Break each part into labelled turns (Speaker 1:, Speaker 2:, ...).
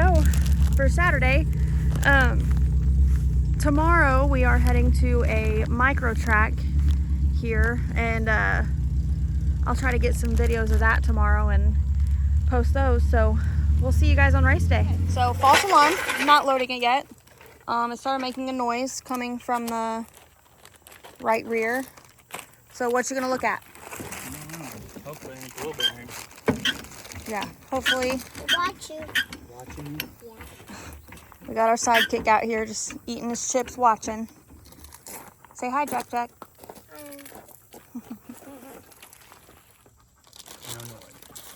Speaker 1: go for Saturday. Tomorrow we are heading to a micro track here, and I'll try to get some videos of that tomorrow and post those. So we'll see you guys on race day. So false alarm, I'm not loading it yet. It started making a noise coming from the right rear. So what you gonna look at?
Speaker 2: Hopefully it's a little bit here.
Speaker 1: Yeah, hopefully.
Speaker 3: Watching.
Speaker 2: Watching.
Speaker 3: Yeah.
Speaker 1: We got our sidekick out here just eating his chips, watching. Say hi, Jack Jack.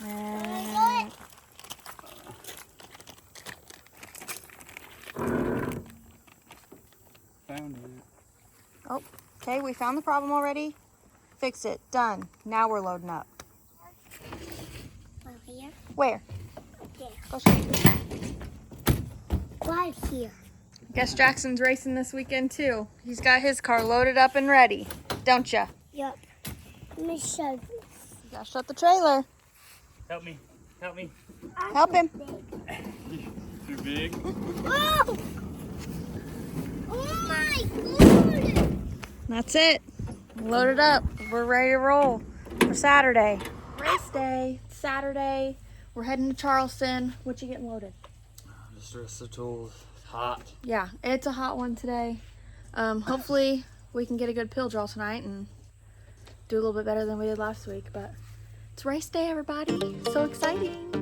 Speaker 1: And
Speaker 2: Found it.
Speaker 1: oh, okay, we found the problem already. Fixed it, done. Now we're loading up.
Speaker 3: Right here.
Speaker 1: Where?
Speaker 3: There.
Speaker 1: Go show me.
Speaker 3: Right here.
Speaker 1: Guess Jackson's racing this weekend too. He's got his car loaded up and ready, don't ya?
Speaker 3: Yep. Let me show you.
Speaker 1: You gotta shut the trailer.
Speaker 2: Help me. Help me.
Speaker 1: Help him.
Speaker 2: Too big.
Speaker 3: Oh! Oh my God!
Speaker 1: That's it. Loaded up. We're ready to roll for Saturday. Race day, Saturday. We're heading to Charleston. What you getting loaded?
Speaker 2: Just the rest of the tools. It's hot.
Speaker 1: Yeah, it's a hot one today. Hopefully we can get a good pill draw tonight and do a little bit better than we did last week. But it's race day, everybody. So exciting.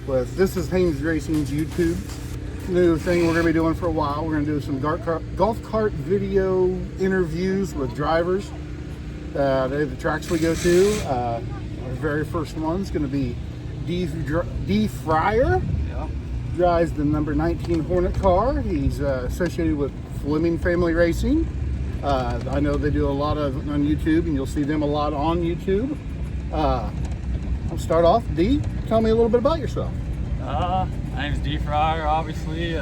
Speaker 4: But this is Haynes Racing's YouTube. New thing we're going to be doing for a while. We're going to do some golf cart video interviews with drivers. The tracks we go to. Our very first one's going to be D. Fryer.
Speaker 2: Yeah.
Speaker 4: Drives the number 19 Hornet car. He's associated with Fleming Family Racing. I know they do a lot on YouTube, and you'll see them a lot on YouTube. I'll start off. D, tell me a little bit about yourself.
Speaker 2: My name's D. Fryer, obviously.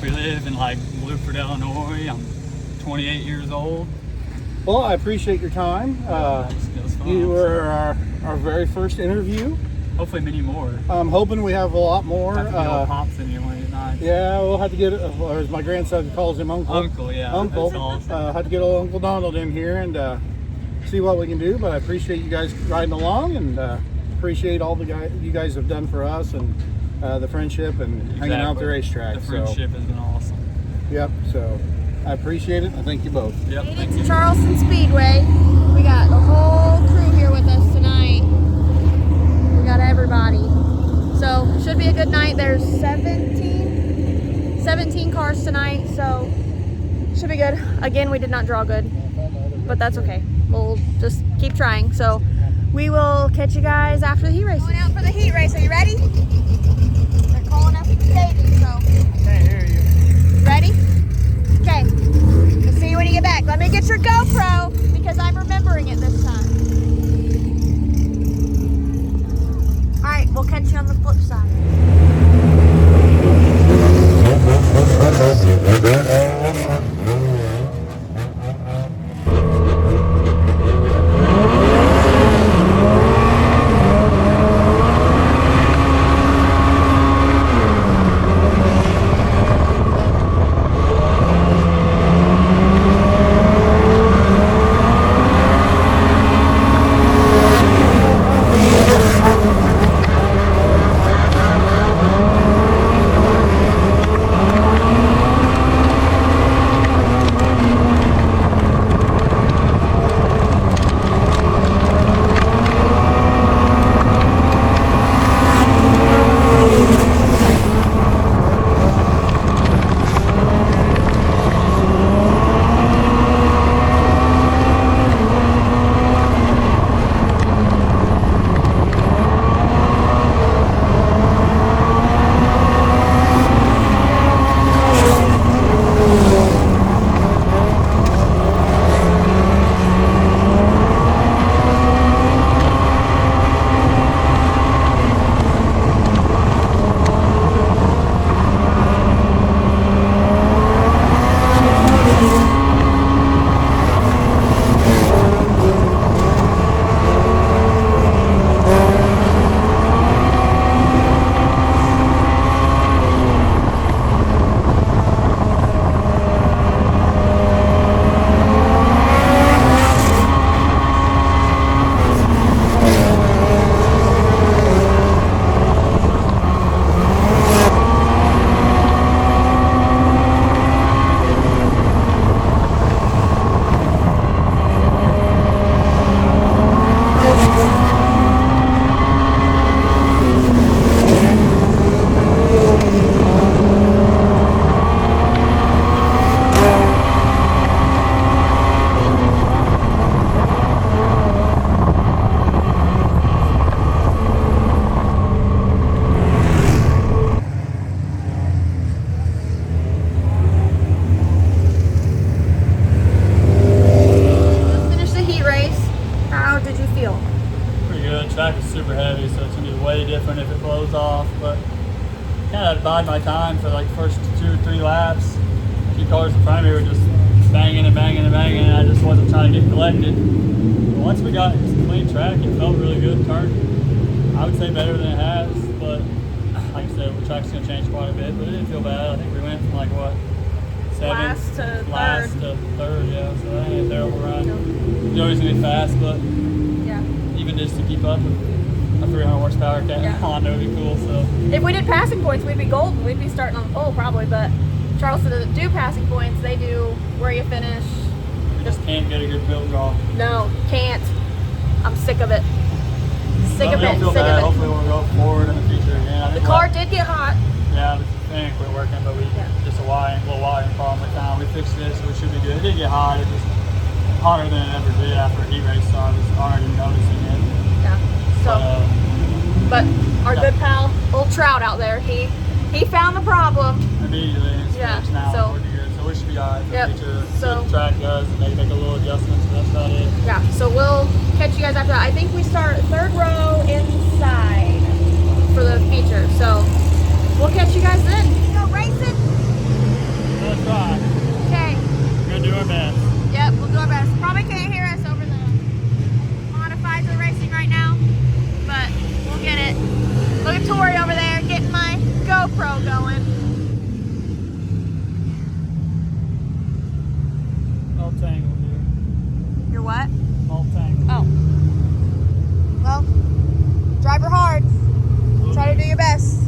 Speaker 2: We live in Blueford, Illinois. I'm 28 years old.
Speaker 4: Well, I appreciate your time.
Speaker 2: It was fun.
Speaker 4: You were our very first interview.
Speaker 2: Hopefully many more.
Speaker 4: I'm hoping we have a lot more.
Speaker 2: Have to get old Pops in here late at night.
Speaker 4: Yeah, we'll have to get, or as my grandson calls him, Uncle.
Speaker 2: Uncle, yeah.
Speaker 4: Uncle.
Speaker 2: That's awesome.
Speaker 4: Have to get old Uncle Donald in here and see what we can do. But I appreciate you guys riding along, and appreciate all you guys have done for us, and the friendship and hanging out at the racetrack.
Speaker 2: The friendship has been awesome.
Speaker 4: Yep. So I appreciate it. I thank you both.
Speaker 2: Yep.
Speaker 1: Made
Speaker 2: Thank
Speaker 1: it to
Speaker 2: you.
Speaker 1: Charleston Speedway. We got the whole crew here with us tonight. We got everybody. So should be a good night. There's 17 cars tonight, so should be good. Again, we did not draw good, but that's okay. We'll just keep trying. So we will catch you guys after the heat race. Going out for the heat race. Are you ready? They're calling up the stadium, so.
Speaker 2: Can't hear you.
Speaker 1: Ready? Okay. We'll see you when you get back. Let me get your GoPro because I'm remembering it this time. All right, we'll catch you on the flip side.
Speaker 2: bide my time for like first 2 or 3 laps. A few cars in front of me were just banging and banging and banging, and I just wasn't trying to get collected. But once we got a clean track, it felt really good. Turned, I would say, better than it has, but like I said, the track's going to change quite a bit, but it didn't feel bad. I think we went from like, what, 7th
Speaker 1: Last
Speaker 2: to third, yeah, so that ain't a terrible run. It's always going to be fast, but
Speaker 1: Yeah.
Speaker 2: even just to keep up with a 300 horsepower Honda would be cool. So
Speaker 1: If we did passing points, we'd be golden. We'd be starting on the pole probably, but Charleston doesn't do passing points. They do where you finish.
Speaker 2: we just can't get a good field draw.
Speaker 1: No, can't. I'm sick of it. Sick of
Speaker 2: But we
Speaker 1: it.
Speaker 2: don't feel
Speaker 1: Sick
Speaker 2: bad.
Speaker 1: of it.
Speaker 2: Hopefully we'll go forward in the future again. I
Speaker 1: The
Speaker 2: think
Speaker 1: car did get hot.
Speaker 2: Yeah, the thing quit working, but we just a little wiring problem we found. We fixed it, so it should be good. It did get hot. It was hotter than it ever did after a heat race, so I was already noticing it.
Speaker 1: Yeah. So,
Speaker 2: But,
Speaker 1: but our good pal, old Trout out there, he found the problem.
Speaker 2: immediately it's
Speaker 1: Yeah,
Speaker 2: fixed now.
Speaker 1: so-
Speaker 2: We're good. So we should be alright for
Speaker 1: Yep,
Speaker 2: the future. See
Speaker 1: so-
Speaker 2: what the track does, and maybe make a little adjustments, but that's about it.
Speaker 1: Yeah. So we'll catch you guys after that. I think we start 3rd row inside for the feature. So we'll catch you guys then. Go racing.
Speaker 2: We'll try.
Speaker 1: Okay.
Speaker 2: We're gonna do our best.
Speaker 1: Yep, we'll do our best. Probably can't hear us over the modifieds are racing right now, but we'll get it. Look at Tori over there getting my GoPro going.
Speaker 2: All tangled here.
Speaker 1: You're what?
Speaker 2: All tangled.
Speaker 1: Oh. Well, drive her hard. Try to do your best.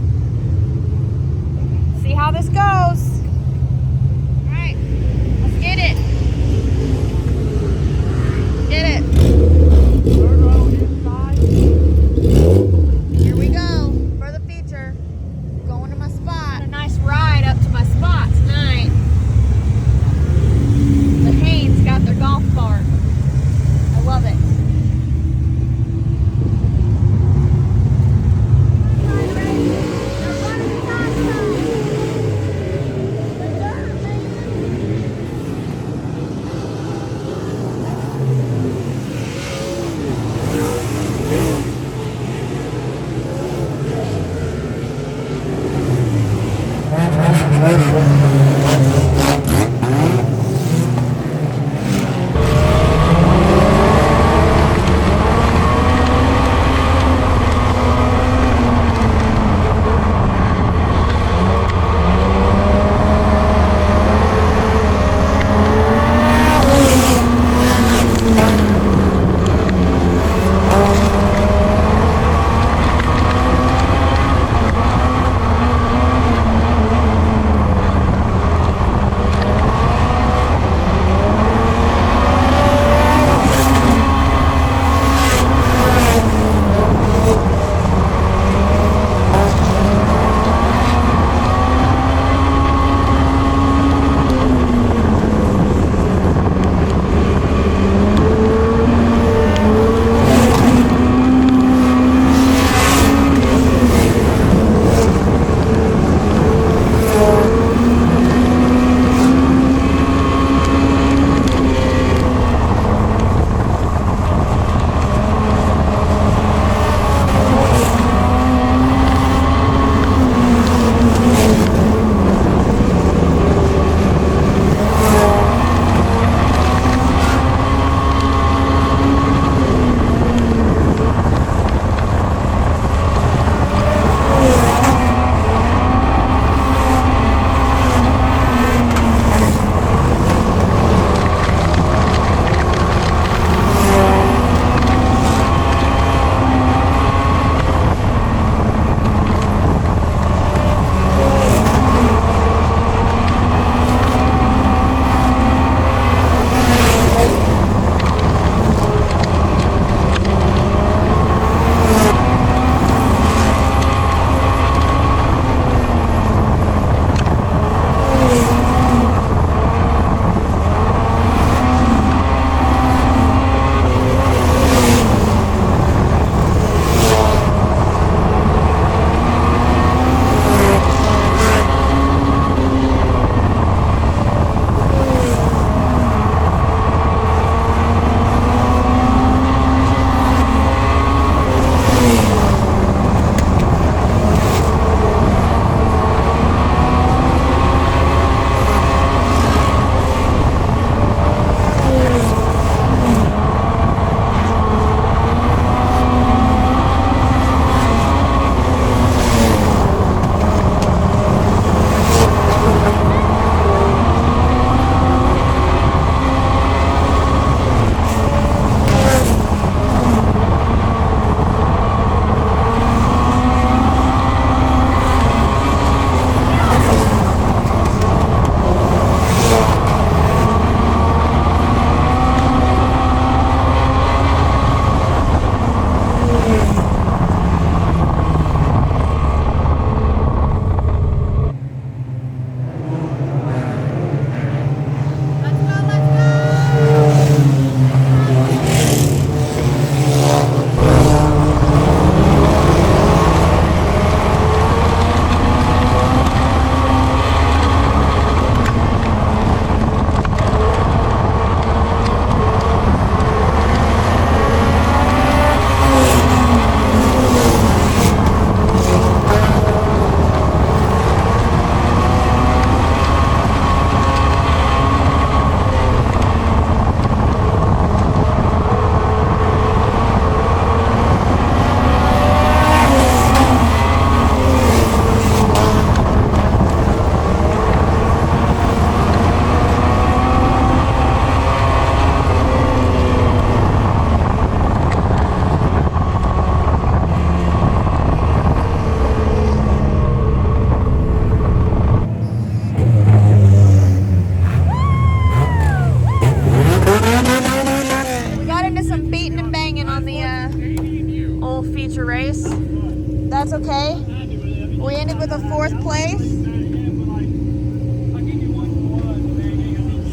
Speaker 1: 4th place.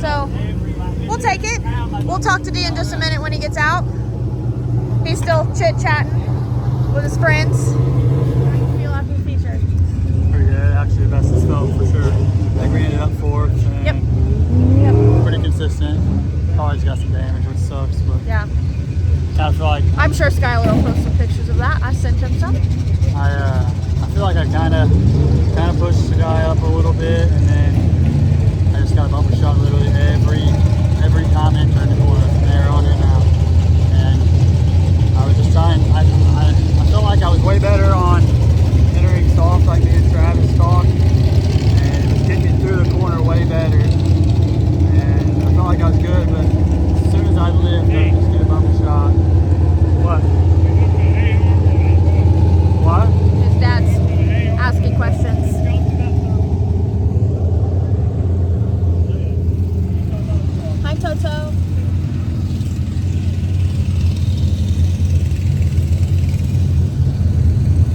Speaker 1: So we'll take it. We'll talk to D in just a minute when he gets out. He's still chit-chatting with his friends. How do you feel after the feature?
Speaker 2: Pretty good. Actually, the best is felt for sure. I think we ended up 4th. And
Speaker 1: Yep.
Speaker 2: pretty consistent. Always got some damage, which sucks, but
Speaker 1: Yeah.
Speaker 2: kind of feel like
Speaker 1: I'm sure Skylar will post some pictures of that. I sent him some.
Speaker 2: I feel like I kind of pushed the guy up a little bit, and then I just got a bumper shot literally every time I turned the corner from there on in out. And I was just trying. I felt like I was way better on entering soft like me and Travis talked, and it was getting me through the corner way better. And I felt like I was good, but as soon as I lift, I just get a bumper shot. What? What?
Speaker 1: His dad's asking questions. Hi, Toto.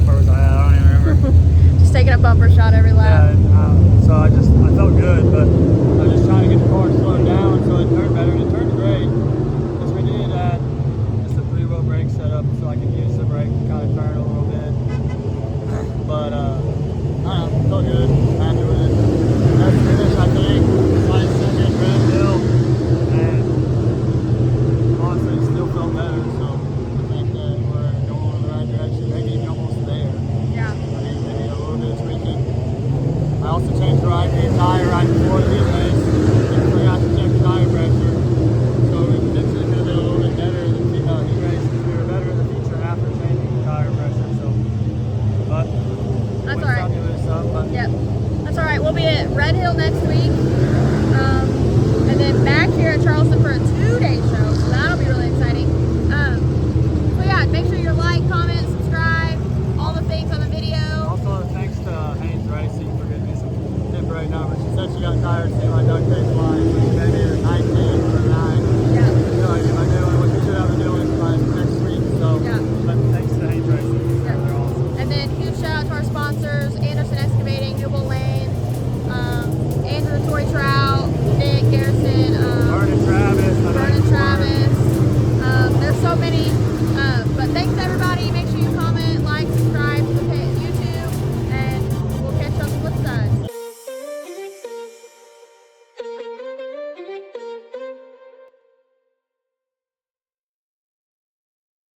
Speaker 2: Where was I at? I don't even remember.
Speaker 1: Just taking a bumper shot every
Speaker 2: Yeah,
Speaker 1: lap.
Speaker 2: and, so I felt good, but I was just trying to get the car slowed down so it turned better, and it turned great. Because we did just a 3-wheel brake setup, so I could use the brake to kind of turn a little bit. But I don't know, felt good, happy with it. Best finish, I think, my second red hill, and honestly, it still felt better, so I think that we're going in the right direction, maybe even almost there.
Speaker 1: Yeah.
Speaker 2: Maybe a little bit of tweaking. I also changed the tire right before the race. I forgot to check the tire pressure. So we potentially could have been a little bit better in the heat race because we were better in the feature after changing the tire pressure. So, but
Speaker 1: That's all right.
Speaker 2: But
Speaker 1: Yep. That's all right. We'll be at Red Hill next week. And then back here at Charleston for a 2-day show. So that'll be really exciting. So yeah, make sure you like, comment, subscribe, all the things on the video.
Speaker 2: Also, thanks to Haynes Racing for giving me some temporary numbers. She said she got tired of seeing my duct tape line, so she gave me a 19 or 9.
Speaker 1: Yeah.
Speaker 2: I feel like if I do what you should have been doing by next week. So,
Speaker 1: Yeah.
Speaker 2: but thanks to Haynes Racing.
Speaker 1: Yeah.
Speaker 2: They're awesome.
Speaker 1: And then huge shout out to our sponsors, Anderson Excavating, Newell Lane, Andrew Toy Trout, Nick Garrison,
Speaker 2: Vernon Travis.
Speaker 1: Vernon Travis. There's so many. But thanks everybody. Make sure you